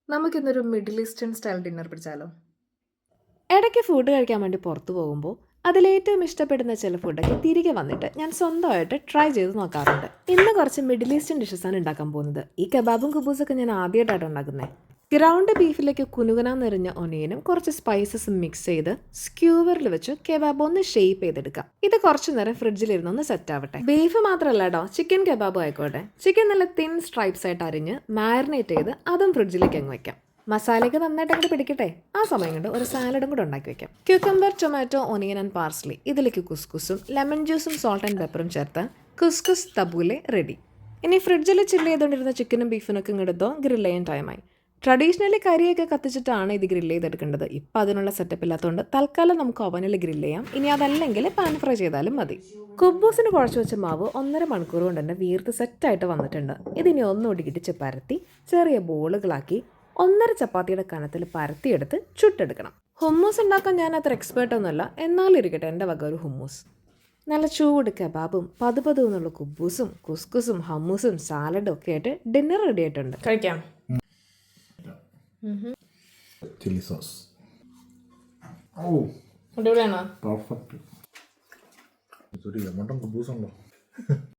നമുക്കിന്നൊരു middle eastern style dinner പിടിച്ചാലോ? ഇടയ്ക്ക് food കഴിക്കാൻ വേണ്ടി പുറത്തു പോകുമ്പോൾ അതിലേറ്റവും ഇഷ്ടപ്പെടുന്ന ചില ഫുഡൊക്കെ തിരികെ വന്നിട്ട് ഞാൻ സ്വന്തമായിട്ട് ട്രൈ ചെയ്ത് നോക്കാറുണ്ട്. ഇന്ന് കുറച്ച് മിഡിൽ ഈസ്റ്റേൺ ഡിഷസാണ് ഉണ്ടാക്കാൻ പോകുന്നത്. ഈ കബാബും കുബൂസൊക്കെ ഞാൻ ആദ്യമായിട്ടാണ് ഉണ്ടാക്കുന്നത്. ഗ്രൗണ്ട് ബീഫിലേക്ക് കുനുകുന നിറഞ്ഞ ഒനിയനും കുറച്ച് സ്പൈസസും മിക്സ് ചെയ്ത് സ്ക്യൂവറിൽ വെച്ച് കബാബ് ഒന്ന് ഷേപ്പ് ചെയ്തെടുക്കാം. ഇത് കുറച്ചു നേരം ഫ്രിഡ്ജിലിരുന്ന് ഒന്ന് സെറ്റ് ആവട്ടെ. ബീഫ് മാത്രമല്ല കേട്ടോ, ചിക്കൻ കബാബും ആയിക്കോട്ടെ. ചിക്കൻ നല്ല തിൻ സ്ട്രൈപ്സ് ആയിട്ട് അരിഞ്ഞ് മാരിനേറ്റ് ചെയ്ത് അതും ഫ്രിഡ്ജിലേക്ക് അങ്ങ് വയ്ക്കാം. മസാലയൊക്കെ നന്നായിട്ട് അങ്ങോട്ട് പിടിക്കട്ടെ. ആ സമയം കൊണ്ട് ഒരു സാലഡും കൂടെ ഉണ്ടാക്കി വെക്കാം. ക്യൂക്കംബർ, ടൊമാറ്റോ, ഒനിയൻ ആൻഡ് പാർസ്ലി. ഇതിലേക്ക് കുസ്കുസും ലെമൺ ജ്യൂസും സോൾട്ട് ആൻഡ് പെപ്പറും ചേർത്ത് കുസ്കുസ് തബൂലെ റെഡി. ഇനി ഫ്രിഡ്ജിൽ ചില്ല് ചെയ്തുകൊണ്ടിരുന്ന ചിക്കനും ബീഫിനൊക്കെ ഇങ്ങെടുത്തോ ഗ്രിൽ ചെയ്യാൻ ടൈമായി. ട്രഡീഷണലി കരിയൊക്കെ കത്തിച്ചിട്ടാണ് ഇത് ഗ്രില്ല് ചെയ്തെടുക്കേണ്ടത്. ഇപ്പം അതിനുള്ള സെറ്റപ്പ് ഇല്ലാത്തതുകൊണ്ട് തൽക്കാലം നമുക്ക് ഓവനിൽ ഗ്രില്ല് ചെയ്യാം. ഇനി അതല്ലെങ്കിൽ പാൻ ഫ്രൈ ചെയ്താലും മതി. കുബൂസിന് കുഴച്ച് വെച്ച മാവ് 1.5 മണിക്കൂർ കൊണ്ട് തന്നെ വീർത്ത് സെറ്റായിട്ട് വന്നിട്ടുണ്ട്. ഇതിനി ഒന്നുകൂടി ഇടിച്ച് പരത്തി ചെറിയ ബോളുകളാക്കി 1.5 ചപ്പാത്തിയുടെ കനത്തിൽ പരത്തിയെടുത്ത് ചുട്ടെടുക്കണം. ഹുമ്മൂസ് ഉണ്ടാക്കാൻ ഞാൻ അത്ര എക്സ്പേർട്ടൊന്നുമല്ല, എന്നാലും ഇരിക്കട്ടെ എൻ്റെ വക ഒരു ഹുമ്മൂസ്. നല്ല ചൂട് കബാബും പതുപതുന്നുള്ള കുബൂസും കുസ്കുസും ഹമ്മൂസും സാലഡും ഒക്കെ ആയിട്ട് ഡിന്നർ റെഡി ആയിട്ടുണ്ട്. കഴിക്കാം. Chilli sauce. ഓ അടിപൊളിയാണോ? പെർഫെക്റ്റ്. ഇതൊരു യമണ്ടൻ കുബൂസ് ഉണ്ടോ?